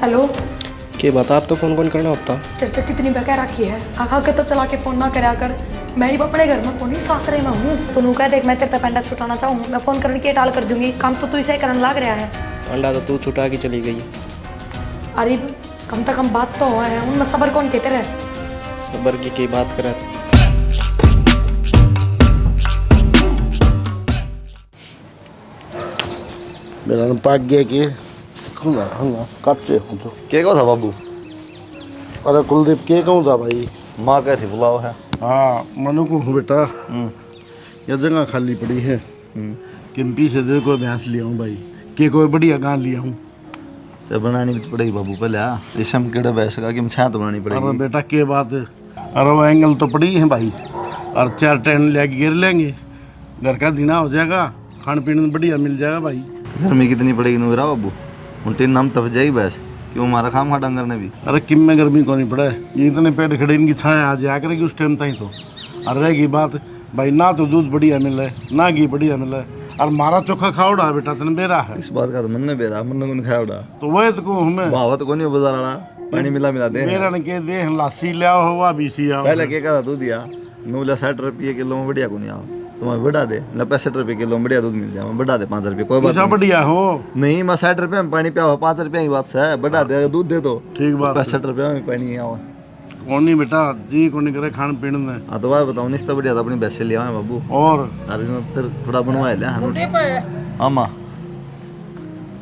Hello. के बता अब तो फोन कौन करना होता। तेरे से कितनी बकैया रखी है, आखा के तो चला के फोन ना करया कर। मैं ही अपने घर में कोनी सासरे में हूँ। तू कह देख मैं तेरे पे पेंडा छुटाना चाहूँ, मैं फोन करने के टाल कर दूंगी। काम तो तू इसे करने लग रहा है। अंडा तो तू छुटा के चली गई। अरे कम से कम बात तो हुआ है, उनमें सबर कौन कहते रहे। सबर की बात करे। मेरा पाक गया कि कच्चे हूँ तो के कहो था बाबू? अरे कुलदीप के कहूँ था भाई। माँ कह थी बुलाओ है। हाँ मनु को हूँ बेटा, यह जगह खाली पड़ी है। किम्पी से दे कोई भैंस लिया हूँ भाई, के कोई बढ़िया गान लिया हूँ। तो बनानी भी तो पड़ेगी बाबू पहले। रेशम केड़ा भैंस का कि छाया तो बनानी पड़ेगी। अरे बेटा के बात है, अरे वो एंगल तो पड़ी है भाई, और 4 ट्रेन ले गिर लेंगे, घर का दिना हो जाएगा, खान पीने बढ़िया मिल जाएगा भाई। गर्मी कितनी पड़ेगी नुरा बाबू? उल्टे नाम तब जाएगी भैंस, क्यों मारा खाम खा डंगर ने भी। अरे किम में गर्मी को नहीं पड़ा है, ये इतने पेड़ खड़े इनकी छाया आ जाया करेगी उस टाइम तक तो। और रहेगी बात भाई, ना तो दूध बढ़िया मिले ना घी बढ़िया मिले, और मारा चोखा खाओ उड़ा बेटा तेने बेरा है। इस बात का तो मन ने बेरा, मन ने कौन खाया उड़ा। तो वही तो कहूँ हमें भावत को नहीं बाजार वाला पानी मिला दे। मेरा ने के दे लासी ले आओ हुआ बीसी आओ। पहले के कहा दूध दिया 960 किलो में बढ़िया को नहीं आओ, तुम्हें बढ़ा दे 65 किलो में बढ़िया दूध मिल जाए, बढ़ा दे 5 रुपये कोई बात नहीं। बढ़िया हो नहीं मैं 60 रुपये में पानी पिया 5 रुपये की बात है, बढ़ा दे दूध दे दो ठीक बात। 65 रुपये में पानी आओ कौन नहीं बेटा जी को नहीं करे खान पीने में। हाँ तो भाई बताओ निश्चित बढ़िया तो अपनी भैंस लिया है बाबू। और अरे फिर थोड़ा बनवाए ले। हाँ माँ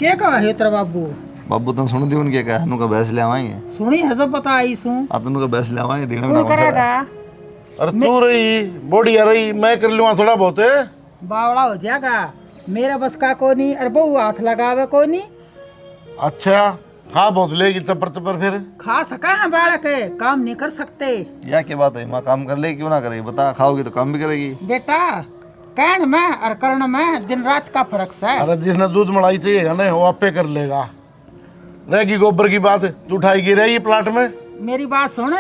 के कहा है तेरा बाबू? बाबू तुम सुन दी उनके कहा नु का भैंस ले आवाएंगे। सुनी है सब पता आई सू। आ तुम का भैंस ले आवाएंगे दिन तू करेगा? अरे तू रही बढ़िया रही, मैं कर लूँगा थोड़ा बहुत है। बावड़ा हो जाएगा, मेरा बस का को नहीं, अरे बहु हाथ लगावे को नहीं। अच्छा खा बहुत लेगी चपर चपर फिर खा सका है बालक है, काम नहीं कर सकते। या क्या बात है माँ, काम कर ले क्यों ना करेगी, बता खाओगी तो काम भी करेगी। बेटा कहन में और करण में दिन रात का फर्क है। अरे जिसने दूध मलाई चाहिएगा ना वो आपे कर लेगा। रहेगी गोबर की बात, तू उठाएगी रही प्लाट में। मेरी बात सुन,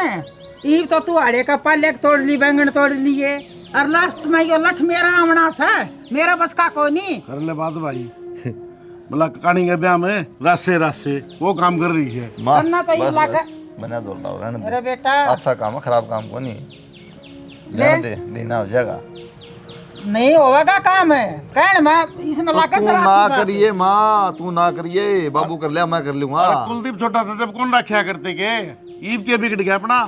ईब तो तू आड़े का पाले तोड़ ली, बैंगन तोड़ लिए, और लास्ट में यो लठ मेरा आमना है, मेरा बस का को नहीं। कर ले बात भाई, मतलब कहानी के ब्याह में रास्ते रास्ते वो काम कर रही है। माँ करना तो ये लगा। बना जोर लाओ रहने दे। अरे बेटा अच्छा काम है, खराब काम को नहीं रहने दे, देना हो जाएगा। नहीं होगा काम है कहन में इसने तो लगा तू ना करिए माँ, तू ना करिए, बाबू कर लिया मैं कर लूंगा। कुलदीप छोटा था जब कौन रखा करते के, ईब के बिगड़ गया अपना,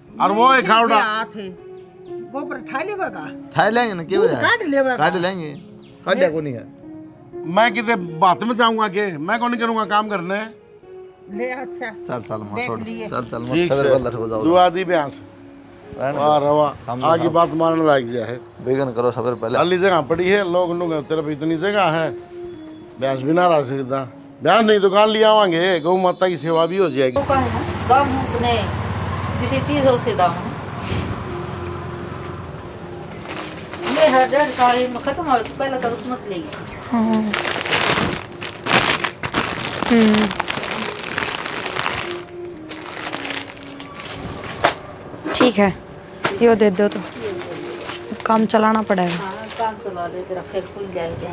और वो है खावड़ा गोबर ठा लेगा, ठा लेंगे ना क्यों काट लेगा, काट लेंगे, काट को नहीं है। मैं कितने बात में जाऊंगा के, मैं कौन नहीं करूंगा काम करने ले। अच्छा चल चल माँ छोड़, चल चल मत ठीक सवेरे से बल्लट हो जाओ। दुआ दी ब्यास रहने दे। वाह रवा आगे बात मानने लायक जा है। बेगन करो सवेरे पहले। खाली जगह पड़ी है, लोग लोग तेरे पे इतनी जगह है, ब्यास भी ना रह सकता। ब्यास नहीं दुकान ले आवांगे, गौ माता की सेवा भी हो जाएगी। दाम ने किसी चीज हो से दाम मैं हर 1.5 साल में खत्म हो तो पहले तो उसमें लेगी। हाँ ठीक है, यो दे दो तो काम चलाना पड़ेगा। हाँ काम चला ले तेरा फिर खुल जाएगा।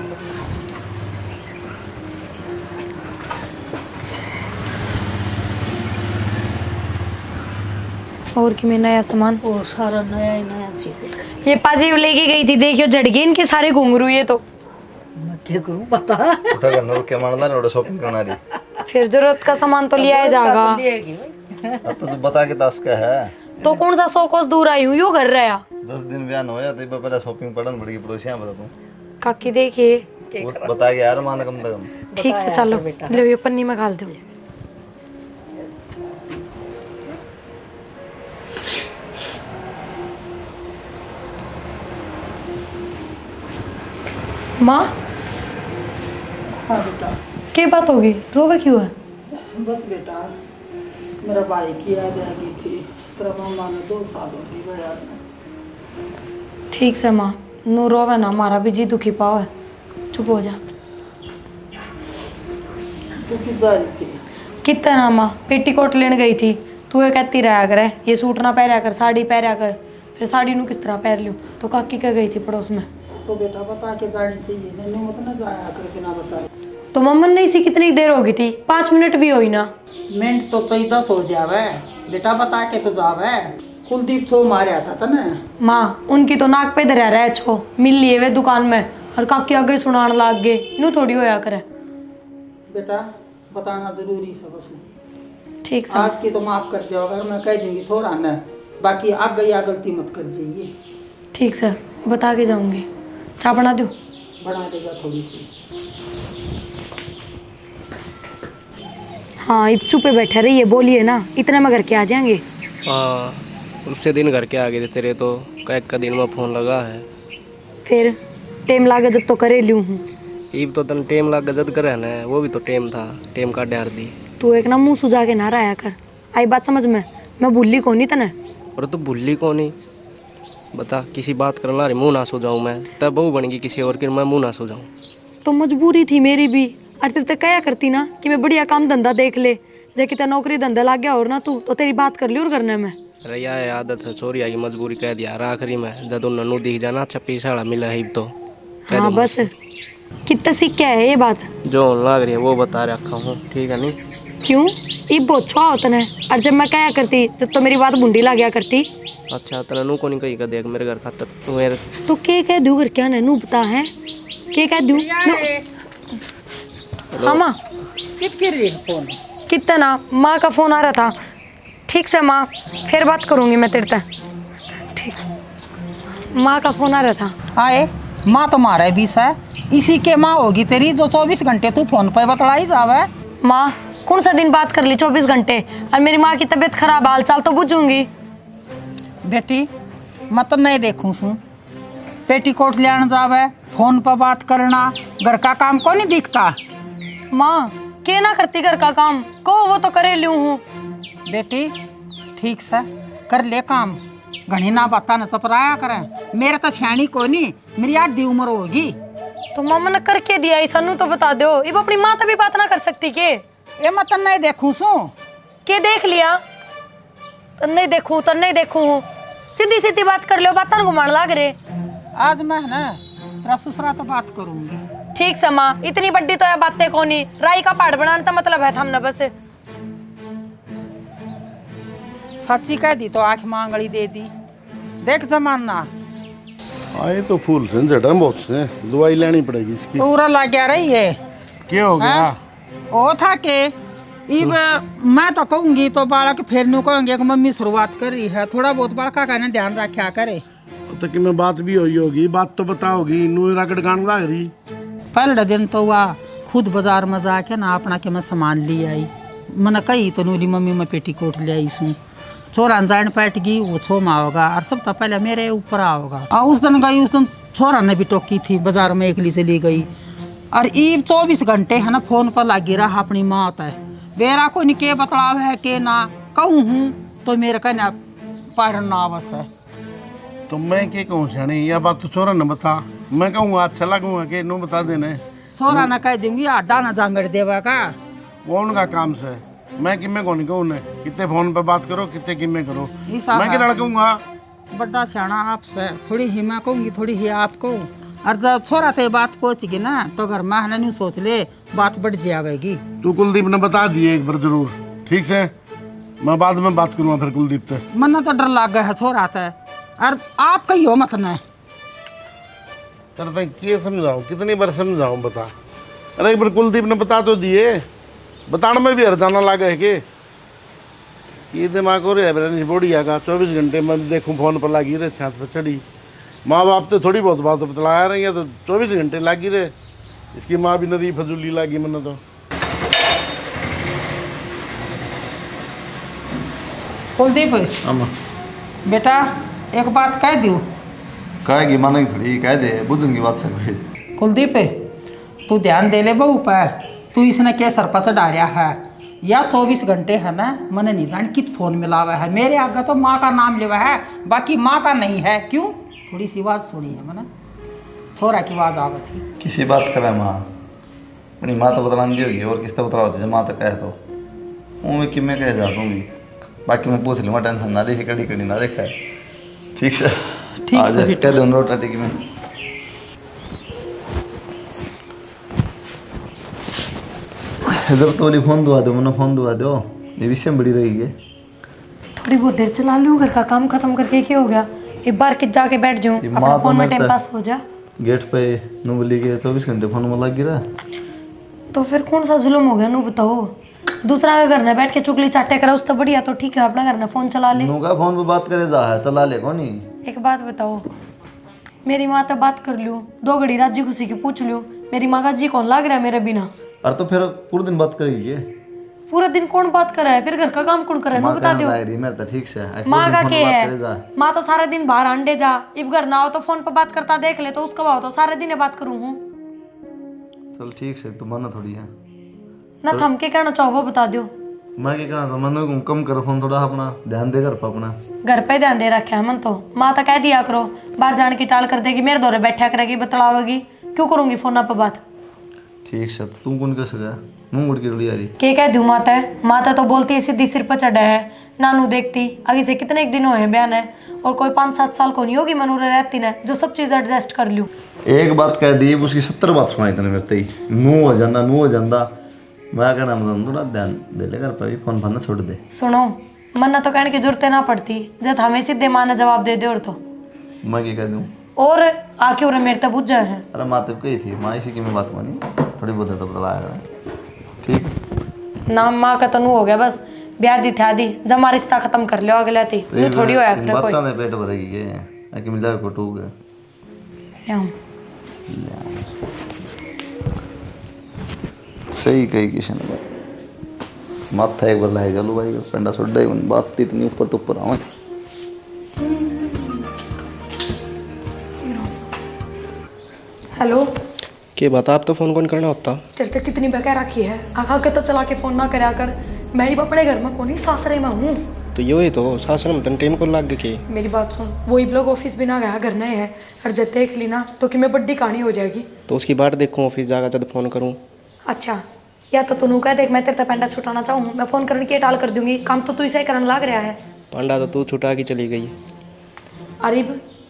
और कि मैं नया सामान और सारा नया ही नया चीज। ये पाजी लेके गई थी, देखियो झड़ गए इनके सारे घुंघरू। ये तो मैं क्या करूं बता। उठा कर नोट के मारना नोट शॉपिंग करना रही। फिर जरूरत का सामान तो लिया जाएगा। अब तो बता के दस का है तो कौन सा 100 कोस दूर आई हूँ, यो घर रहा 10 दिन बयान होया तो पहले शॉपिंग पड़न पड़ेगी पड़ोसियां बता दूं। काकी देखिए वो बता के यार मान कम से कम। ठीक से चलो, लो ये पन्नी में डाल दो। माँ हाँ बेटा क्या बात होगी, रोवे क्यों है? बस बेटा मेरा भाई की याद आ गई थी, तेरा मामा ने 2 साल हो गई गया। ठीक से माँ, नू रोवे ना, हमारा भी जी दुखी पाओ है, चुप हो जा। कितना ना माँ, पेटीकोट लेने गई थी, तू ये कहती रहा करे ये सूट ना पहरा कर, साड़ी पहरा कर, फिर साड़ी नू किस तरह पहन लूँ, तो काकी क्या गई थी पड़ोस में। तो बेटा बता के जानी चाहिए, मैंने मत ना जाया कर बिना बताए। तो मम्मन ने इसी कितनी देर होगी थी, 5 मिनट भी हुई ना। मिनट तो 10 हो जावे, बेटा बता के तो जावे। कुलदीप छो मारे था ना माँ, उनकी तो नाक पे धरा रहे छो, मिल लिए वे दुकान में और काकी आगे सुनान लाग गए, इनू थोड़ी होया करे। बेटा बताना जरूरी है बस। ठीक से आज की तो माफ कर दो, अगर मैं कह दूंगी छोड़ा न, बाकी आग गई या गलती मत कर जाइए। ठीक सर, बता के जाऊंगी। चाय बना दूँ? बना देगा थोड़ी सी। हाँ, इप चुपे बैठे रहिए, बोलिए ना, इतने में घर के आ जाएंगे। हाँ, उससे दिन घर के आ गए थे तेरे तो कैक का दिन में फ़ोन लगा है। फिर टेम लागे जब तो करे लूँ हूँ। ईब तो तन टेम ला गजद करे ना, वो भी तो टेम था, टेम का डार दी। तू एक ना मुंह सुझा के ना रहा कर, आई बात समझ में, मैं भूली को नहीं तने। और तू भूली को नहीं, बता किसी बात करना रे मुँह ना सो जाऊँ मैं, तब बहू बन गई किसी और की, मैं मुँह ना सो जाऊँ। तो मजबूरी थी मेरी भी, और तेरे तक क्या करती ना कि मैं बढ़िया काम धंधा देख ले, जे कितना नौकरी धंधा लग गया और ना तू तो तेरी बात कर ली और करने में। अरे यार आदत है, छोरी आई मजबूरी कह दिया आखिरी में, जब उन ननू दिख जाना 26 साड़ा मिला है तो कह हाँ दूंगा। बस, कितना सीख क्या है ये बात। जो लग रही है वो बता रखा हूँ, ठीक है नहीं? क्यों ये बहुत छुआ होता है, और जब मैं क्या करती जब तो मेरी बात बुंडी ला गया करती। अच्छा तेरा नू को नहीं कही का देख मेरे घर खातर तू मेरे तो के कह दूँ घर क्या नू बता है, के कह दूँ। हाँ माँ, फोन कितना माँ का फोन आ रहा था। ठीक से माँ, फिर बात करूँगी मैं तेरे से। ठीक, माँ का फोन आ रहा था। आए माँ तो मारा 20 है, इसी के माँ होगी तेरी जो 24 घंटे तू फोन पे बतलाई जावे। माँ कौन सा दिन बात कर ली 24 घंटे, और मेरी माँ की तबीयत खराब, हाल चाल तो बुझूंगी। बेटी मत नहीं देखूं सू, पेटीकोट लेने जावे, फोन पर बात करना, घर का काम को नहीं दिखता। माँ के ना करती घर का काम को, वो तो करे लूँ हूँ। बेटी ठीक से कर ले काम, घनी ना बता न चपराया करें, मेरे तो छानी को नहीं, मेरी आधी उम्र होगी। तो मामा ने करके दिया सनू तो बता दो, अब अपनी माँ तभी बात ना कर सकती के। ये मत नहीं देखूं सू, के देख लिया तो नहीं देखूं तो नहीं देखूं हूँ, सीधी सीधी बात कर लो, बात घुमाने लाग रहे। आज मैं ना तेरा ससुरा तो बात करूंगी। ठीक से माँ, इतनी बड्डी तो है बातें को नहीं, राई का पहाड़ बनाने का मतलब है हमने बस। सच्ची कह दी तो आंख मांगड़ी दे दी, देख जमाना। आए तो फूल से जड़ा बहुत से, दवाई लेनी पड़ेगी इसकी। पूरा लग गया रही है। क्या हो गया? वो था के इब मैं तो कहूंगी तो बालक फिर नु कहेंगे कि मम्मी शुरुआत कर रही है, थोड़ा बहुत बड़का का ना ध्यान रखा करे। तो कि मैं बात भी हुई होगी, बात तो बताओगी, नू रगड़ गान लाग रही। पहले दिन तो वह खुद बाजार में जाके ना अपना के मैं सामान ले आई, मैंने कही तो नूरी मम्मी मैं पेटीकोट ले आई सू, छोरा जान पैट गई, वो छो में आओगा और सब तो पहले मेरे ऊपर आओगा। और उस दिन गई, उस दिन छोरा ने भी टोकी थी, बाजार में एकली चली गई, और ईब 24 घंटे है ना फोन पर लगी रहा अपनी माँ तय, बेरा को नहीं के बतलाव है के ना कहूँ हूँ तो मेरे का ना पढ़ना बस है। तो मैं क्या कहूँ शानी, यह बात तो छोरा न बता, मैं कहूँगा अच्छा लगूंगा कि नू बता देने। छोरा ना कह दूंगी आडा ना जांगड़ देवा का, वो उनका काम से, मैं किमें को नहीं कहूँ ने, कितने फोन पे बात करो, कितने किमें करो, हिसाब मैं क्या कहूँगा। बड़ा सियाना आपसे, थोड़ी ही मैं कहूँगी थोड़ी ही आप कहूँ, और जब छोरा ते बात पहुँचगी ना तो घर में है नहीं सोच ले बात बढ़ जाएगी। तू कुलदीप ने बता दिए एक बार जरूर, ठीक से, मैं बाद में बात करूँगा फिर कुलदीप से। मन तो डर लग गया है छोरा ते, और आप कहियो मत न। तेरे क्या समझाऊँ, कितनी बार समझाऊँ बता। अरे एक बार कुलदीप ने बता तो दिए, बताने में भी हरजाना लगा है कि ये दिमाग हो रहा है मेरा बढ़िया का, 24 घंटे मैं देखूँ फोन पर लगी रहे, छात पर चढ़ी। माँ बाप तो थोड़ी बहुत बात बतलाया रही है, तो 24 घंटे लगी रहे, इसकी माँ भी नरी फजूली लगी मैंने तो। कुलदीप अम्मा बेटा एक बात कह दूँ। कहेगी मानेगी थोड़ी, कह दे बुझूंगी बात से कोई। कुलदीप तू ध्यान दे ले बहू पे, तू इसने के सर पर चढ़ा रहा है, या 24 घंटे है ना मैंने नहीं जान कित फोन मिलावा है, मेरे आगे तो माँ का नाम लेवा है, बाकी माँ का नहीं है। क्यों? थोड़ी सी आवाज़ सुनी है मैंने, छोरा की आवाज़ आवा थी। किसी बात करे माँ, अपनी माँ तो बतला दी होगी, और किस तरह बतला होती है माँ तो कहे तो वो मैं कि मैं कह जा दूँगी, बाकी मैं पूछ लूँगा, टेंशन ना देखी, कड़ी कड़ी ना देखा है। ठीक से ठीक से बेटा। कह दूँ रोटा टिकी में। इधर तो वाली फोन दुआ दो, मैंने फोन दुआ दो, ये विषय बड़ी रही है। थोड़ी बहुत देर चला लूँ, घर का काम खत्म करके क्या हो गया, एक बार कित जाके बैठ जाऊँ, ये अपना माँ तो फोन में मरता टाइम है। पास हो जा। गेट पे नूबली के 24 घंटे फोन में लग गिरा। तो फिर कौन सा जुल्म हो गया नू बताओ। दूसरा का घर में बैठ के चुगली चाटे करा उस तो बढ़िया, तो ठीक है अपना घर में फोन चला ले। नू का फोन पे बात करे जा है, चला ले कौन ही। एक बात बताओ, मेरी माँ तो बात कर लूँ, 2 घड़ी राजी खुशी की पूछ लूँ, मेरी माँ का जी कौन लाग रहा है मेरे बिना। और तो फिर पूरे दिन बात करेगी ये। पूरा दिन कौन बात कर रहा है, फिर घर का काम कौन कर रहा है, नू बता दो। मेरे तो ठीक से है, माँ का पूरे दिन क्या फोन पे बात करे जा। है, माँ तो सारा दिन बाहर अंडे जा, इब घर ना हो तो फोन पे बात करता देख ले, तो उसका भाव तो सारे दिन बात करूँ हूँ चल ठीक से, तू माना थोड़ी है ना। थम के कहना चाहो वो बता दो। मैं क्या कहना था, मैंने कम कर फोन, थोड़ा अपना ध्यान दे घर पर अपना। घर पे ध्यान दे रखा है मन तो, माँ तो कह दिया करो बाहर जाने की टाल कर देगी, मेरे दौरे बैठा करेगी, बतलावेगी, क्यों करूंगी फोन पे बात। ठीक से, तू कौन कैसे गया मुंह उड़ के उड़ी आ रही। के कह दूँ माता है, माता तो बोलती है सीधी सिर पर चढ़ा है, नानू देखती आगे से कितने एक दिन हुए हैं बयान है, और कोई 5-7 साल को नहीं होगी मनूरे रहती ने जो सब चीज़ एडजस्ट कर लूँ। एक बात कह दी, उसकी 70 बात सुनाई तने मेरे ही, नू हो जाना। मैं कहना मतलब थोड़ा ध्यान दे ले घर पर भी, फोन फान छोड़ दे। सुनो, मन तो कहने की जरूरत ना पड़ती, जब हमें सीधे माँ ने जवाब दे दे और तो मैं क्या कह दूँ। और आके और मेरे तब बुझ जाए है। अरे माँ तो कही थी, माँ इसी की मैं बात मानी, थोड़ी बहुत है तो बताया ठीक। नाम माँ का तनु हो गया बस, ब्याह दी था दी, जमा रिश्ता खत्म कर लियो अगले थी, नू थोड़ी होया करे कोई। बात ने पेट भरेगी ये, आके मिला को टूक है। हाँ। सही कही किशन भाई, माथा एक बार लाई चलो भाई, पेंडा छोड़ दे, बात इतनी ऊपर तो ऊपर आवे। हेलो, के बता, आप तो फ़ोन कौन करना होता। तेरे से कितनी बकैर रखी है, आखा के तो चला के फोन ना करया कर, मैं ही अपने घर में कौन ही सासरे में हूँ। तो यो ही तो सासर में तन टाइम को लग के। मेरी बात सुन, वही लोग ऑफिस भी ना गया घर नहीं है, और जब देख ली ना तो कि मैं बड्डी कहानी हो जाएगी। तो उसकी बात देखूँ ऑफिस जाकर जब फ़ोन करूँ। अच्छा, या तो तू कह देख मैं तेरे पेंडा छुटाना चाहूँ, मैं फोन करने की टाल कर दूंगी, काम तो तू इसे करने लग रहा है। पांडा तो तू छुटा के चली गई। अरे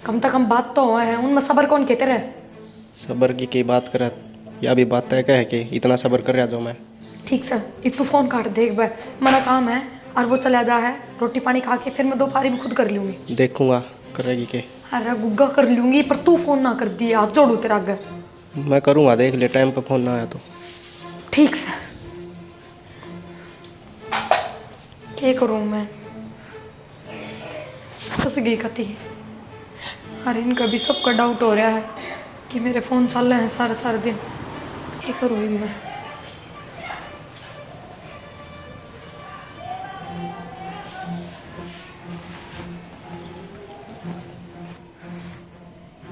कम से कम बात तो हुआ है, उनमें सबर कौन कहते रहे। सबर की बात करे, या भी बात तय कह के इतना सबर कर रहा जो मैं। ठीक सर, एक तू फोन काट देख भाई, मेरा काम है और वो चला जा है, रोटी पानी खा के फिर मैं 2 फारी में खुद कर लूँगी। देखूंगा करेगी के। अरे गुग्गा कर लूँगी, पर तू फोन ना कर दिया, हाथ जोड़ू तेरा आगे। मैं करूँगा, देख ले टाइम पे फ़ोन ना आया तो। ठीक सर, क्या करूँ मैं, फंस गई कती। अरे इनका भी सबका डाउट हो रहा है कि मेरे फ़ोन चल रहे हैं सारे सारे दिन, क्या करूँ मैं।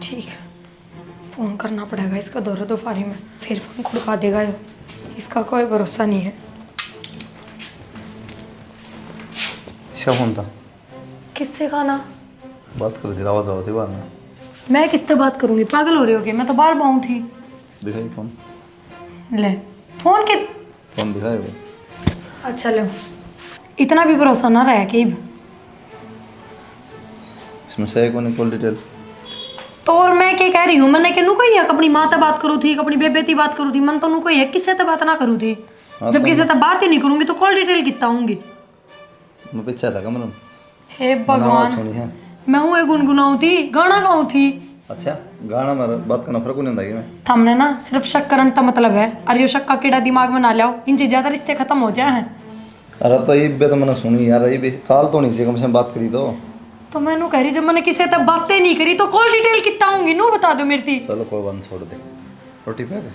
ठीक है, फ़ोन करना पड़ेगा इसका दौरा दोपहरी में, फिर फ़ोन खुड़का देगा ये, इसका कोई भरोसा नहीं है। क्या फोन था, किससे खाना बात कर दी, आवाज आती बाहर में। मैं किससे बात करूंगी, पागल हो रही होगी, मैं तो बाहर पाऊँ थी। दिखाई फोन, ले फोन के, फोन दिखाए वो। अच्छा लो, इतना भी भरोसा ना रहा कि इसमें सही कौन कॉल डिटेल। तो और मैं क्या कह रही हूँ, मैंने कहूँ कोई है अपनी माँ से बात करूँ थी, अपनी बेबे से बात करूँ थी, मन तो कोई है किससे तो बात ना करूँ थी। जब किसी से बात ही नहीं करूँगी तो कॉल डिटेल कितना होंगी। मैं पीछे था कमर, हे आवाज भगवान, सुनी है। मैं हूँ गुनगुनाऊँ थी, गाना गाऊँ थी। अच्छा गाना मारा बात करना फर्क नहीं होता मैं। हमने ना सिर्फ शक करने का मतलब है, और ये शक का कीड़ा दिमाग में ना लाओ, इनसे ज्यादा रिश्ते खत्म हो जाए हैं। अरे तो ये बे तो मैंने सुनी यार, ये भी काल तो नहीं सी कम से कम बात करी तो मैं कह रही जब मैंने किसी तक बातें नहीं करी तो कॉल डिटेल कितना होंगी नू बता दो मेरी थी। चलो कोई बात छोड़ दे, रोटी पैक है।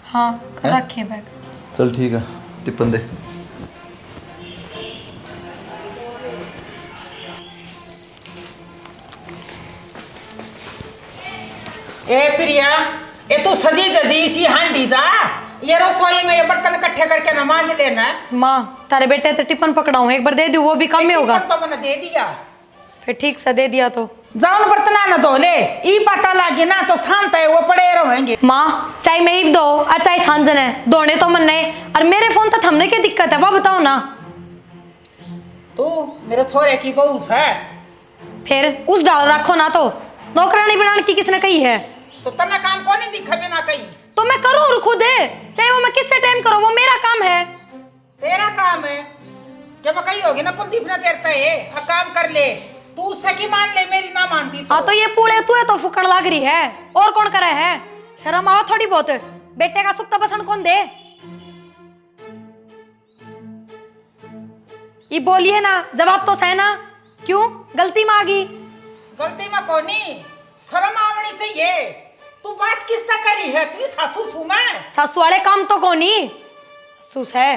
हाँ रखिए बैग। चल ठीक है, टिप्पन दे। ए प्रिया, ये तो सजी जदी सी हांडी जा, ये रसोई में ये बर्तन इकट्ठे करके न मांज लेना। माँ तारे बेटे तो टिफिन पकड़ाऊँ, एक बार दे दूँ वो भी कम में होगा। तो मैंने दे दिया, फिर ठीक से दे दिया तो जाओ बर्तना न धो ले, ई पता लगे ना तो शांत है वो पड़े रहेंगे। माँ चाहे मैं ही दो और चाहे सांजन है, दोने तो मन नहीं, और मेरे फोन तो थमने की दिक्कत है, वह बताओ ना। तू मेरे छोरे की बहू है, फिर उस डाल रखो ना, तो नौकरानी बनाने की किसने कही है। तो तना काम को नहीं दिखा बिना कही तो मैं करूँ और खुद है, चाहे वो मैं किससे टाइम करूँ, वो मेरा काम है। जब कही होगी ना कुलदीप ने तेरता है अब काम कर ले, तू उससे की मान ले, मेरी ना मानती तो। हाँ तो ये पूरे तू है तो फुकण लाग रही है, और कौन करे है? शर्म आओ थोड़ी बहुत, बेटे का सुख तो पसंद कौन दे? ये बोलिए ना, जवाब तो सह ना। क्यों गलती मांगी? गलती में कोनी, शर्म आवनी चाहिए। तू बात किसता करी है? तेरी सासू सु में? सासू वाले काम तो कोनी सुस है।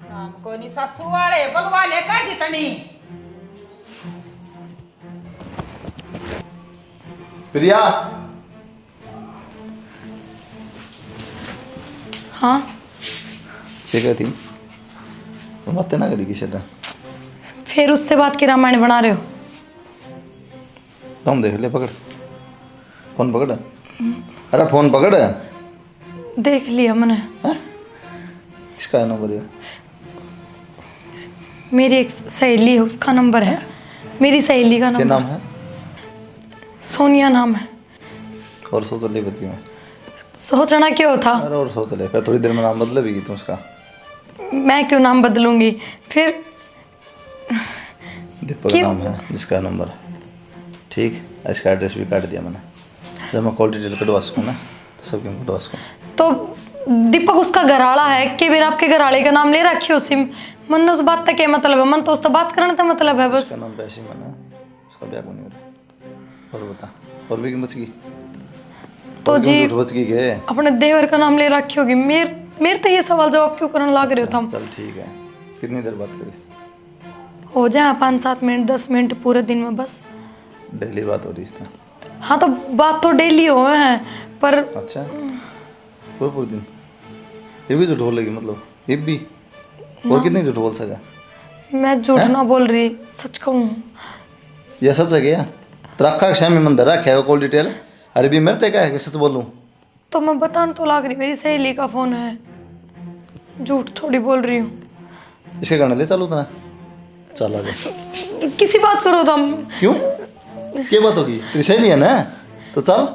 काम कोनी सासू वाले बलवा ले का जितनी। प्रिया, हाँ क्या कहती? तुम बातें ना करी किसी से। फिर उससे बात की रामायण बना रहे हो? तुम देख ले, पकड़ फोन, पकड़। अरे फोन पकड़। देख लिया मैंने। किसका नंबर है? मेरी एक सहेली है, उसका नंबर है। मेरी सहेली का क्या नंबर। नाम है? सोनिया नाम है। और सोच ले बती में। सोचना क्यों था? अरे और सोच ले, फिर थोड़ी देर में नाम बदले भी तुम उसका। मैं क्यों नाम बदलूंगी फिर? दीपक क्यों? नाम है जिसका नंबर है। ठीक, इसका एड्रेस भी काट दिया मैंने। जब मैं कॉल डिटेल कटवा सकूँ ना तो सब क्यों कटवा सकूँ। तो दीपक उसका घराड़ा है कि फिर आपके घराड़े का नाम ले रखियो सिम? मन उस बात तक क्या मतलब है? मन तो उस तो बात करने का मतलब है बस। उसका नाम पैसे मैंने, उसका ब्याह को नहीं हो रहा। और बता, और भी क्यों बच गई? तो जी बच गई के? अपने देवर का नाम ले रखी होगी। मेरे तो ये सवाल जवाब क्यों करने लग रहे हो तुम? चल ठीक है, कितनी देर बात करी? हो जाए 5-7 मिनट 10 मिनट पूरे दिन में बस। डेली बात हो रही है? हाँ तो बात तो डेली हो है पर। अच्छा, पूरे दिन ये भी झूठ बोल लगी? मतलब ये भी और कितने झूठ बोल सका? मैं झूठ ना बोल रही, सच कहूँ। ये सच है क्या? तो रखा शाम में मंदिर रखा है वो कॉल डिटेल। अरे भी मेरे क्या है कि सच बोलूं? तो मैं बताने तो लाग रही, मेरी सहेली का फोन है, झूठ थोड़ी बोल रही हूँ। इसके गाने ले चलो तना, चल आ जा। किसी बात करो तुम। क्यों, क्या बात होगी? तेरी सहेली है ना तो चल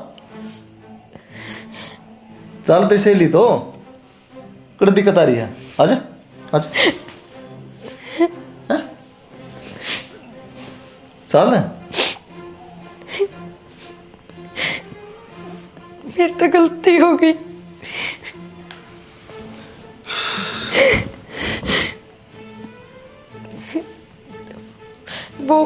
चल, तेरी सहेली तो कड़ी दिक्कत आ रही है। आजा आजा, हैं? चल मेरी तो गलती हो गई। वो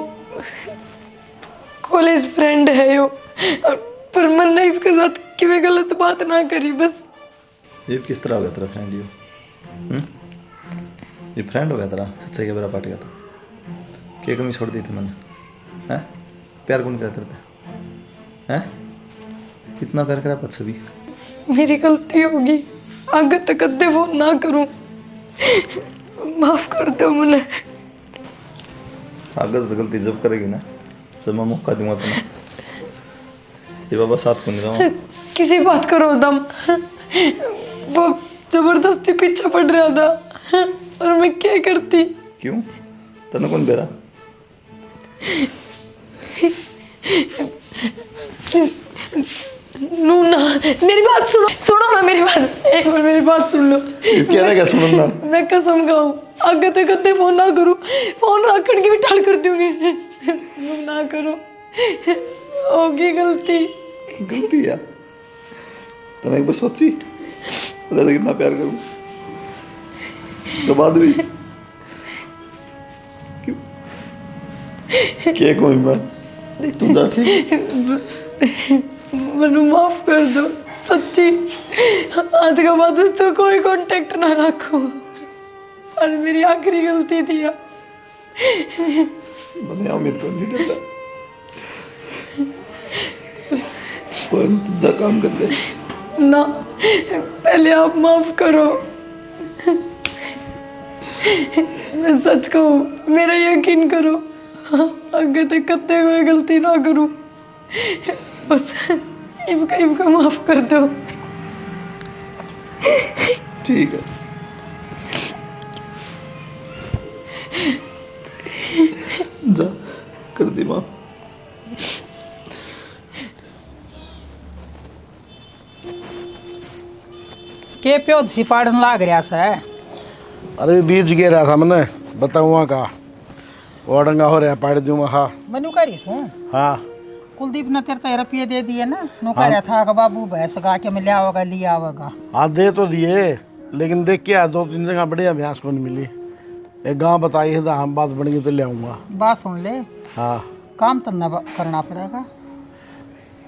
कॉलेज फ्रेंड है यो, पर मन ने इसके साथ कि मैं गलत बात ना करी बस। ये किस तरह हो गया तेरा फ्रेंड? ये फ्रेंड हो गया तेरा? सच्चाई के बेरा पाट गया था? क्या कमी छोड़ दी थी मैंने? हैं? प्यार कौन करता था? हैं? कितना प्यार करा पछ भी? मेरी गलती होगी, आगे तक कदे फोन ना करूं, माफ कर दो मुझे। आगे तो गलती जब करेगी ना, जब मैं मौका दूंगा तुम्हें। ये बाबा साथ को नहीं रहा। किसी बात करो दम, वो जबरदस्ती पीछे पड़ रहा था और मैं क्या करती? क्यों, तेने कौन बेरा? नूना मेरी बात सुनो, सुनो ना मेरी बात, एक बार मेरी बात सुन लो। क्या रहेगा सुनना? मैं कसम खाऊं आगे तक कदे फोन ना करूं, फोन रख के भी टाल कर दूंगी। ना करो, होगी गलती। गलती है? तने एक बार सोची बता दे कितना प्यार करूं, उसके बाद भी क्यों? क्या कोई मैं तू जा, ठीक? मनु माफ कर दो, सच्ची आज के बाद उससे कोई कांटेक्ट ना रखो, और मेरी आखिरी गलती थी। मैंने उम्मीद कर दी तेरा, कोई तुझा काम कर ले ना, पहले आप माफ करो। मैं सच कहूँ, मेरा यकीन करो, आगे तक कत्ते कोई गलती ना करूँ, बस इनका माफ कर दो। ठीक है, जा कर दी माफ। के प्यो सी पाड़न लाग रहा से? अरे बीज गे रहा था मैंने बताऊँगा का ओडंगा हो रहा पाड़ दूँ हाँ मनु करी सू हाँ कुलदीप ने तेरे 13 रुपये दे दिए ना नो कह रहा था कि बाबू भैंस गा के मैं ले आओगा ले आओगा। हाँ दे तो दिए लेकिन देख के आ 2-3 जगह बढ़िया भैंस को नहीं मिली। एक गाँव बताई है तो हम बात बन गई तो ले आऊँगा। बात सुन ले, हाँ काम तो न करना पड़ेगा,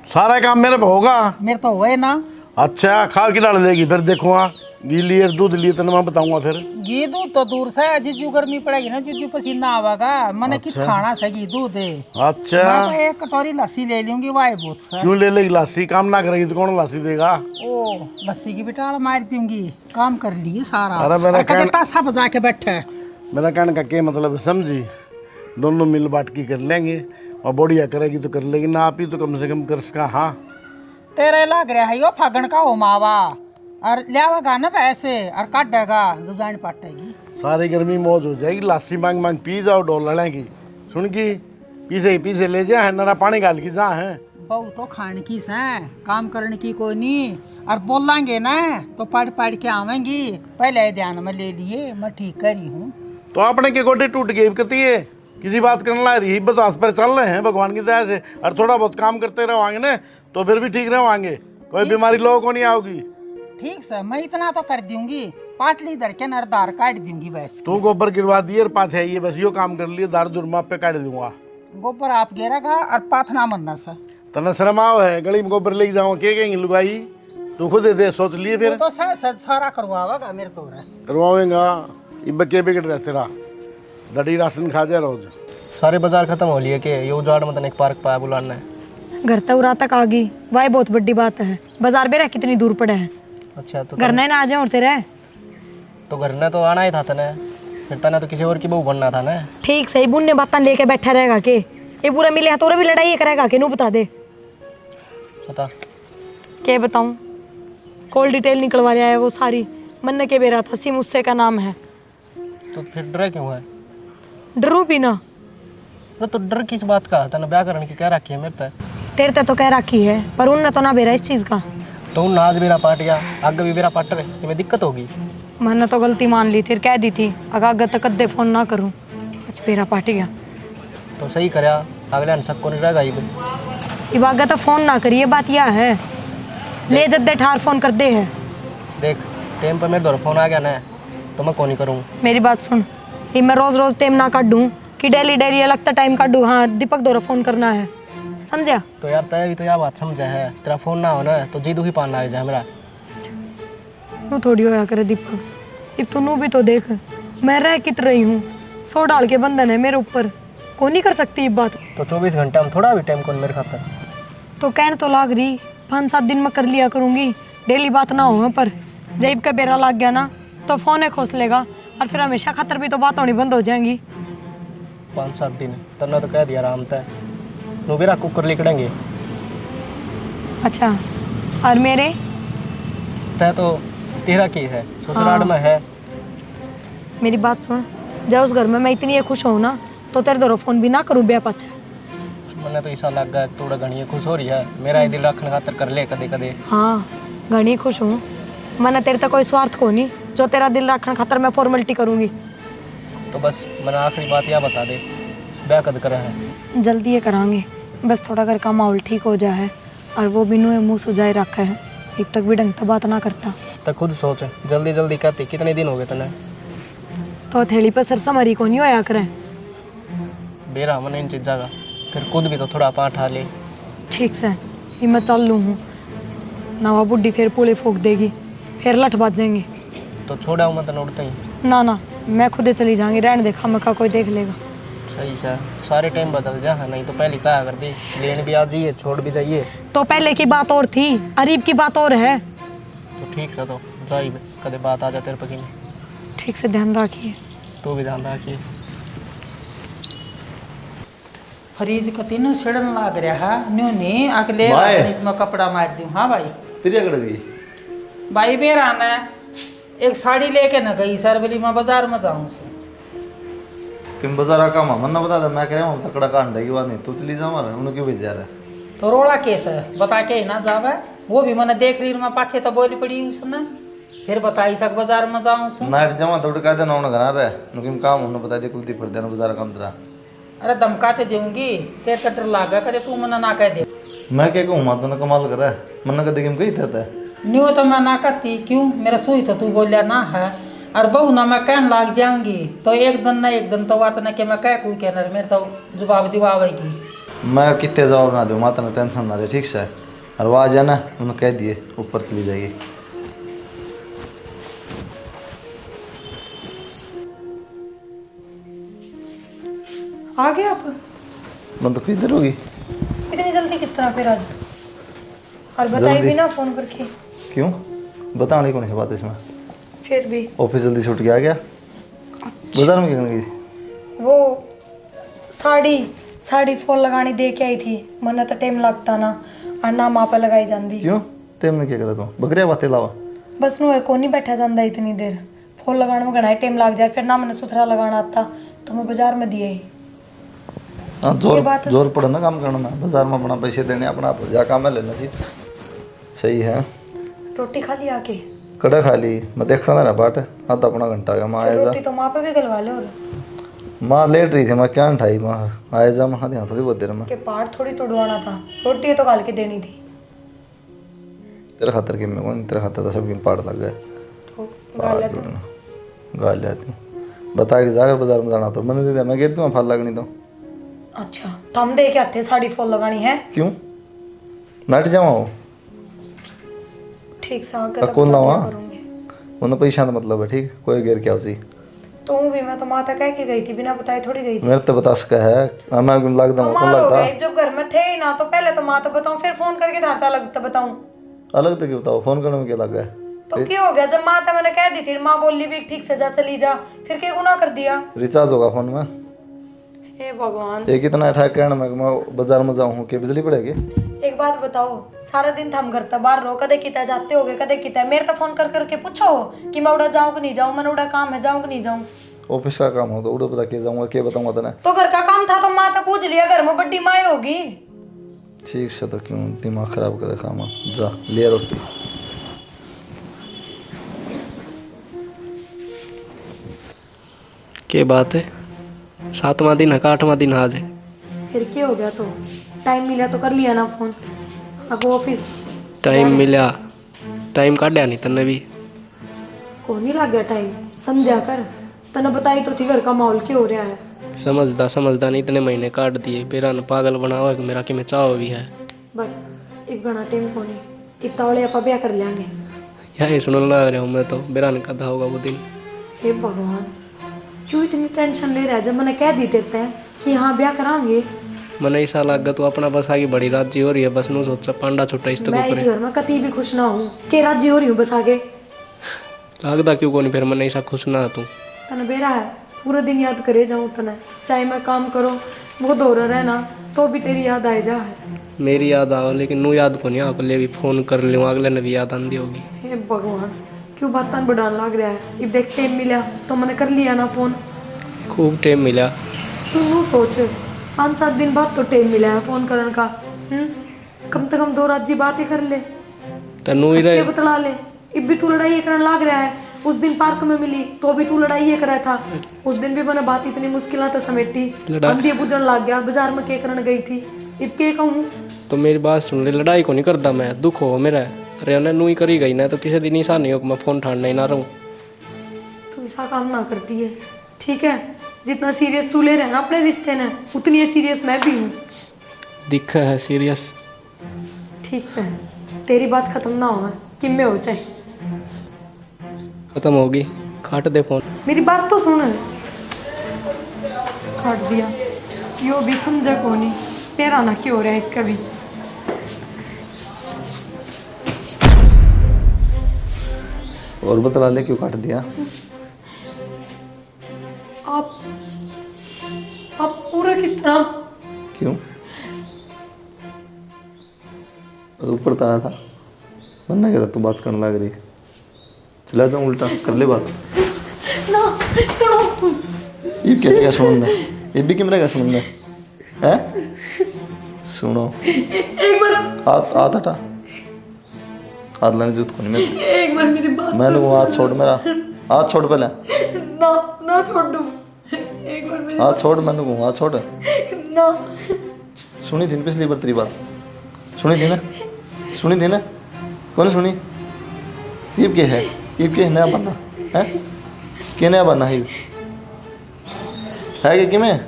सारा काम मेरे पे होगा। मेरे तो हुए ना। अच्छा खा के डाल देगी फिर देखो हाँ घी लिए दूध लिए तो मैं बताऊंगा फिर। घी दूध तो दूर से जीजू गर्मी पड़ेगी ना, जीजू पसीना आवेगा मैंने कित खाना से घी दूध है। अच्छा मैं तो एक कटोरी लस्सी ले लूंगी वाई बहुत सा। क्यों ले लेगी लस्सी? काम ना करेगी तो कौन लस्सी देगा? ओ लस्सी की बिटाल मार दूंगी, काम कर लिए सारा। अरे मेरा कदे तासा बजा के बैठे। मेरा कहने का क्या मतलब है समझी, दोनों मिल बांट की कर लेंगे और बढ़िया करेगी तो कर लेगी, ना आप ही तो कम से कम कर सका। हाँ तेरे लग रहा है यो फागण का हो मावा और लियावेगा ना पैसे और काटेगा जब जान पाटेगी। सारी गर्मी मौज हो जाएगी, लस्सी मांग मांग पी जाओ डोल लड़ेगी। सुन की पीछे पीछे ले जा है नरा पानी गाल की जा है। बहु तो खाने की से काम करने की कोई नहीं, और बोलेंगे ना तो पढ़ पढ़ के आवेंगी। पहले ध्यान में ले लिए मैं ठीक करी हूँ। तो अपने के गोटे टूट गए कती है, किसी बात करने ला रही बस पर चल रहे हैं भगवान की दया से, और थोड़ा बहुत काम करते रहोगे ना तो फिर भी ठीक रहोगे, कोई बीमारी लोगों को नहीं आओगी। ठीक से मैं इतना तो कर दूंगी, पाटली धर के नरदार काट दूंगी बस। तू गोबर गिरवा दिए और पाँच है ये बस यो काम कर लिए, दार दुरमा पे काट दूंगा। गोबर आप गिरेगा और पाथना मनना सा तना शर्माओ है गली में गोबर लेके जाऊँ के कहेंगे लुगाई, तू खुद दे सोच लिए फिर तो सारा करवावेगा मेरे तो करवाएगा। इब के बिगड़ रहा तेरा दड़ी राशन खा जा रोज। सारे बाजार खत्म हो लिए के ये उजाड़ मतलब एक पार्क पाया बुलाना है। घर तक उरा तक आ गई, वही बहुत बड़ी बात है। बाजार भी रह कितनी दूर पड़े है। अच्छा तो घर नहीं ना आ जाए और तेरे तो घर ने तो आना ही था तने, फिर तने तो किसी और की बहू बनना था ना। ठीक सही बुनने बात लेके बैठा रहेगा के ये पूरा मिले तो भी लड़ाई करेगा के नू बता दे। बता क्या बताऊं, कॉल डिटेल निकलवा लिया है वो सारी, मन के बेरा था सिम उससे का नाम है। तो फिर डर क्यों है? डरू भी ना। तो डर किस बात का? तने ब्याह करने की क्या रखी है मेरे तक? तेरे ते तो कह रखी है पर उनने तो ना बेरा इस चीज का। तो नाज मेरा पाट गया, आगे भी मेरा पाट रहे, तुम्हें दिक्कत होगी। मैंने तो गलती मान ली थी, कह दी थी अगर तक कद्दे फोन ना करूं, आज बेरा पाट गया। तो सही करया, अगले शक को नहीं रहेगा ये आगे तो फोन ना करिए, बात यह है ले जद्दे ठार फोन कर दे है। देख टाइम पर मेरे दौर फोन आ गया ना तो मैं कौन नहीं करूँ। मेरी बात सुन, ये मैं रोज रोज टाइम ना काटूं कि डेली डेली अलग टाइम काटूं। हाँ दीपक दौरा फोन करना है, समझा? तो यार तय भी तो यह बात समझा है, तेरा फोन ना हो ना तो जी दुखी पान लग जाए मेरा। तू थोड़ी होया करे दीपक, अब तू भी तो देख मैं रह कित रही हूँ, 100 डाल के बंधन है मेरे ऊपर, को नहीं कर सकती ये बात। तो 24 घंटे में थोड़ा भी टाइम कौन मेरे खातर। तो कहने तो लाग रही 5-7 दिन में कर लिया करूँगी, डेली बात ना हो, पर जब का बेरा लग गया ना तो फोन खोस लेगा और फिर हमेशा खातर भी तो बात होनी बंद हो जाएंगी। 5-7 दिन तन्ना तो कह दिया आराम तय नो बेरा कुकर लिकड़ेंगे। अच्छा और मेरे तय तो तेरा की है ससुराल में है। मेरी बात सुन, जब उस घर में मैं इतनी खुश हूँ ना तो तेरे दौरा फोन भी ना करूँ ब्याह पाछा। मैंने तो ऐसा लग गया थोड़ा घनी खुश हो रही है, मेरा ये दिल रखने खातर कर ले कदे कदे। हाँ घनी खुश हूँ, मैंने तेरे तक कोई स्वार्थ को नहीं, जो तेरा दिल रखने खातर मैं फॉर्मेलिटी करूँगी। तो बस मैंने आखिरी बात यह बता दे, ब्याह कद करा है? जल्दी ये करांगे, बस थोड़ा घर का माहौल ठीक हो जाए है, और वो भी नुए मुँह सुझाए रखा है, अब तक भी ढंग से बात ना करता। तो खुद सोच, जल्दी जल्दी कहती कितने दिन हो गए तने? तो थैली पर सरसमरी को नहीं होया करे। बेरा मैंने इन चीज़ा का फिर खुद भी तो थोड़ा पाँठ आ ले। ठीक से ये मैं चल लूँ हूँ, नवा बुढ़ी फिर पुले फूक देगी, फिर लठ बाज जाएंगे। तो छोड़ा हूँ मैं तो उड़ता ही ना ना मैं खुद ही चली जाऊंगी, रहने देखा मका कोई देख लेगा। सही सर, सारे टाइम बदल जा, नहीं तो पहले कहा कर दी लेन भी आ जाइए छोड़ भी जाइए। तो पहले की बात और थी, अरीब की बात और है। तो ठीक है तो जाइए, कदे बात आ जाते तेरे पकी में। ठीक से ध्यान रखिए। तू भी ध्यान रखिए। फ्रीज कती नु सड़न लाग रहा है, न्यू नहीं अगले भाई। इसमें कपड़ा मार दूं। हाँ भाई फिर अगड़ गई भाई मेरा आना है, एक साड़ी लेके न गई सर बोली मैं बाजार में जाऊँ से। किम बाजार का मन ना बता दे, मैं कह रहा हूँ तकड़ा कांड की बात नहीं, तू चली जा मारा उन्होंने क्यों भेज जा रहा है? तो रोड़ा केस है, बता के ही ना जावे, वो भी मैंने देख रही मैं पाछे तो बोली पड़ी उसने। फिर बताई सक बाजार में जाऊं सु नाइट जमा तो कह देना उन्हें घर रहे नुकिम काम उन्हें बता दे कुलती पर देना बाजार काम तेरा अरे धमका तो दूंगी तेरे कटर लागा कदे तू मना ना कह दे मैं क्या कहूँ माँ तो कमाल कर रहा है मन कदे किम कही था न्यू तो मैं ना कहती क्यों मेरा सोई तो तू बोलिया ना है और बहू ना मैं कहने लाग जाऊंगी तो एक दिन तो बात ना कि मैं कह कोई कहना मेरे तो जवाब दिवावेगी मैं कितने जवाब ना दूँ माता ने टेंशन ना दे ठीक से और वो आ जाए ना उन्हें कह दिए ऊपर चली जाएगी आ गए आप? बंद तो किधर होगी इतनी जल्दी किस तरह फिर आज? और बताइए जल्दी? भी ना फोन करके। क्यों बताने कौन सी बात है इसमें फिर भी ऑफिस जल्दी छूट गया गया बाजार में क्या करने गई थी वो साड़ी फॉल लगानी दे के आई थी। मन तो टाइम लगता ना और ना माँ पे लगाई जाती। क्यों टाइम ने क्या करा तू बकरिया बातें लावा बस नु को नहीं बैठा जाता इतनी देर। फॉल लगाने में घना टाइम लग जाए फिर ना मैंने सुथरा लगाना आता तो मैं बाजार में दिए ही। हाँ जोर पड़े ना काम करना में बाजार में अपना पैसे देने अपना आप जा काम है लेना चाहिए सही है रोटी खा ली आके? कड़ा खा ली मैं देखा ना बाट आधा अपना घंटा का माँ आया रोटी तो माँ पे भी गलवा ले। और माँ लेट रही थी मैं क्या उठाई माँ आया जा माँ ध्यान थोड़ी बहुत देर में के पार्ट थोड़ी तोड़वाना था। रोटी तो गाल के देनी थी। तेरे खातर की मैं कौन तेरे खातर तो सबकी पाड़ लग गए तो गाल तो गाल जाती बता के जाकर बाजार में जाना तो मैंने दे दिया मैं गिर दूँ फल लगनी तो अच्छा थम दे के आते साड़ी फॉल लगानी है? क्यों नट जाओ ठीक से आके कौन लावा करूंगी। उन्हें पैसा मतलब है ठीक कोई गिर क्या उसी तो भी मैं तो माता कह के गई थी बिना बताए थोड़ी गई थी। मेरे तो बता सका है मैं लगता हूँ कौन कमाल हो लगता गई जब घर में थे ही ना तो पहले तो माँ तो बताऊं फिर फोन करके धारता लगता बताऊं अलग तो क्यों बताओ फोन करने में क्या लगा है तो क्या हो गया जब माँ तो मैंने कह दी थी माँ बोली भी ठीक से जा चली जा फिर क्या गुनाह कर दिया? रिचार्ज होगा फोन में हे भगवान ये कितना अटैक कहना मैं बाजार में जाऊँ कि बिजली पड़ेगी एक बात बताओ सारा दिन थम घर तक बाहर रहो कदे किता जाते होगे कदे किता मेरे तो फोन कर करके पूछो कि मैं उड़ा जाऊँ कि नहीं जाऊँ मैंने उड़ा काम है जाऊँ कि नहीं जाऊँ? ऑफिस का काम हो तो उड़ो पता क्या जाऊँगा क्या बताऊँगा तेने तो घर का काम था तो माँ तो पूछ लिया घर में बड्डी माँ होगी। ठीक से तो क्यों दिमाग खराब करे काम जा ले रोटी क्या बात है 7वां दिन है का 8वां दिन आज है फिर क्या हो गया? तो टाइम मिला तो कर लिया ना फोन। अब ऑफिस टाइम मिला टाइम काटा नहीं तन्ने भी को नहीं लग गया टाइम समझा कर तने बताई तो थी घर का माहौल क्या हो रहा है। समझदा नहीं इतने महीने काट दिए पेरा ने पागल बनाओ मेरा कि मैं चाहो भी है बस एक घना टाइम को नहीं इतना वाले आप ब्याह कर लेंगे। यही सुनने लग रहा हूँ मैं तो बेरा ने कदा होगा वो दिन। हे भगवान क्यों इतनी टेंशन ले रहा है जब मैंने कह दी देते हैं कि हाँ ब्याह कराएंगे। मैंने ऐसा लग तू अपना बस आगे बड़ी राजी हो रही है बस नू सोचा पांडा छुट्टा इस तक मैं इस घर में कती भी खुश ना हूँ के राजी हो रही हूँ बस आगे लगता क्यों कोनी फिर मैंने ऐसा खुश ना तू तने बेरा है पूरा दिन याद करे जाऊँ तने चाहे मैं काम करो वो दौड़ रहना तो भी तेरी याद आए जा है। मेरी याद आओ लेकिन नू याद को नहीं आप ले भी फोन कर लूँ अगले ने भी याद आंदी होगी। हे भगवान क्यों बात बढ़ाने लग रहा है। अब देख टाइम मिला तो मैंने कर लिया ना फोन। खूब टाइम मिला तू सोच 5-7 दिन बाद तो टाइम मिला है फोन करने का। कम से कम 2 रात जी बात ही कर ले तनु ही हंस के रहे बतला ले। अब भी तू लड़ाई करने लग रहा है। उस दिन पार्क में मिली तो भी तू लड़ाई कर रहा था। उस दिन भी मैंने बात इतनी मुश्किल से समेटी अंधी बुझन लग गया बाजार में क्या करने गई थी। अब क्या कहूँ तो मेरी बात सुन ले लड़ाई को नहीं करता मैं दुख हो मेरा अरे उन्हें नू ही करी गई ना तो किसी दिन ऐसा नहीं हो कि मैं फोन ठाड़ना ही ना रहूँ। तू ऐसा काम ना करती है ठीक है। जितना सीरियस तू ले रहा है ना अपने रिश्ते ने उतनी सीरियस मैं भी हूँ। दिख है सीरियस ठीक से तेरी बात खत्म ना हो कि मैं हो चाहे खत्म होगी काट दे फोन। मेरी बात तो सुन। काट दिया यो भी समझा को नहीं तेरा ना क्यों हो रहा है इसका भी। और बतला ले क्यों काट दिया आप पूरा किस तरह क्यों ऊपर तो आया था मन नहीं करा तू बात करने लग रही चला जाऊँ उल्टा कर ले बात ना सुनो ये क्या सुन दे ये भी कैमरा क्या सुन दे हैं सुनो एक बार हाथ हाथ हटा हाथ लाने जरूरत को नहीं मैं एक बार बार मेरी बात मैंने वो हाथ छोड़ मेरा, हाथ छोड़ पहले, ना ना छोड़ दूँ, एक बार मेरी हाथ छोड़, मैंने वो हाथ छोड़। ना। सुनी थी ना पिछली बार तेरी बात, सुनी थी ना, सुनी थी ना, कौन सुनी? ईब के है, ईब के नया बनना है, के नया बनना है कि मैं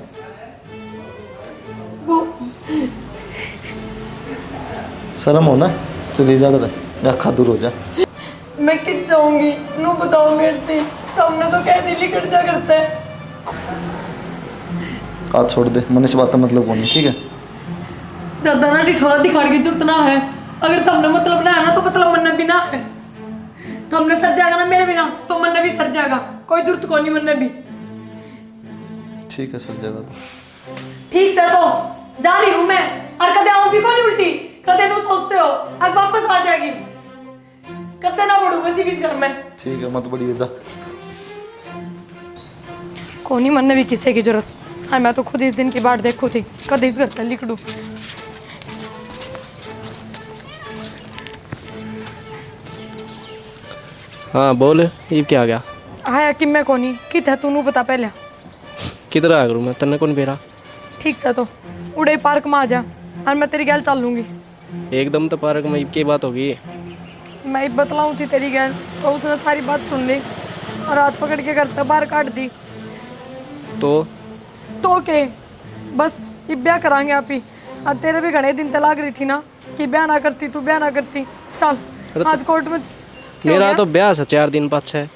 वो शर्म हो ना, चली जा रहा था, अखा दूर हो जा। मैं किस जाऊंगी, नू बताओ मेरे से, तुमने तो कह दिली कट जा करता है। हाथ छोड़ दे, मन से बात का मतलब कौन है, ठीक है? दादा ना ठिठोरा दिखाने की जरूरत ना है, अगर तुमने मतलब ना है ना तो मतलब मन भी ना है। तुमने सर जाएगा ना मेरे बिना तो मन भी सर जाएगा, कोई जरूरत को नहीं मन भी। ठीक है सर जगह तो ठीक से तो जा रही हूँ मैं, और कदे आऊँ भी कोई उल्टी, कदे नू सोचते हो अब वापस आ जाएगी, कदे ना बढ़ू बस इस घर में। ठीक है, मत बढ़िए जा। कोनी मन भी किसी की जरूरत है, मैं तो खुद इस दिन की बाट देखू थी, कदे इस घर से लिखड़ू। हाँ बोल, ये क्या आ गया? आया कि मैं कोनी कित है, तू नू बता पहले। किधर आ करूँ मैं, तन्ने कौन बेरा? ठीक से तो उड़े पार्क में आ जा, और मैं तेरी गैल चल लूंगी। एकदम तो पार्क में की बात होगी। मैं बतलाऊँ थी तेरी गैल, तो उसने सारी बात सुन ली और हाथ पकड़ के घर तक बाहर काट दी। तो के बस ये ब्याह करांगे आप ही, और तेरे भी घने दिन तलाक रही थी ना कि ब्याह ना करती, तू ब्याह ना करती। चल आज कोर्ट में। मेरा तो ब्याह से 4 दिन पाछे है।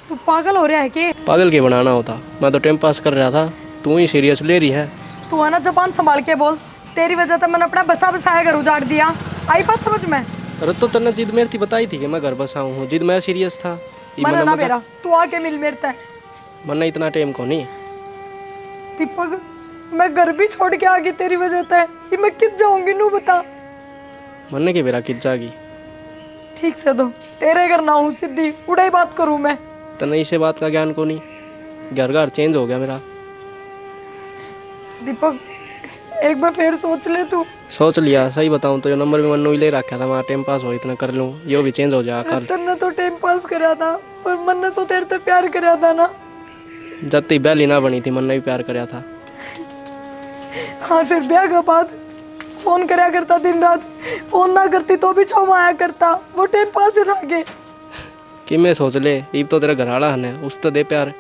तू पागल हो रहा है कि? पागल के बनाना होता, मैं तो टाइम पास कर रहा था, तू ही सीरियस ले रही है। तू है ना जबान संभाल के बोल, तेरी वजह से मैंने अपना बसा बसाया घर उजाड़ दिया, आई बात समझ में? अरे तो तन्ने जिद मेरी थी बताई थी कि मैं घर बसाऊँ हूँ, जिद मैं सीरियस था। मैंने ना मेरा, तू आके मिल मेरे तक। मन्ना इतना टाइम को नहीं। दीपक मैं घर भी छोड़ के आ गई तेरी वजह से, ये मैं किस जाऊंगी नू बता। मन्ने की बेरा कित जागी। ठीक से दो, तेरे घर ना हूँ सीधी उड़ाई बात करूँ मैं। तन्ने इसे बात का ज्ञान को नहीं, घर घर चेंज हो गया मेरा। दीपक एक बार फिर सोच ले तू। सोच लिया, सही बताऊं तो ये नंबर भी मन्नू ही ले रखा था, मैं टाइम पास हो इतना कर लूँ, यो भी चेंज हो जाए कल। तेने तो टाइम पास कराया था, पर मन ने तो तेरे से प्यार कराया था ना। जब तक बैली ना बनी थी मन ने भी प्यार कराया था। हाँ फिर ब्याह के बाद फोन कराया करता दिन रात, फोन ना करती तो भी छाव आया करता, वो टाइम पास ही था के। कि मैं सोच ले, इब तो तेरा घर आड़ा है, उस तो दे प्यार।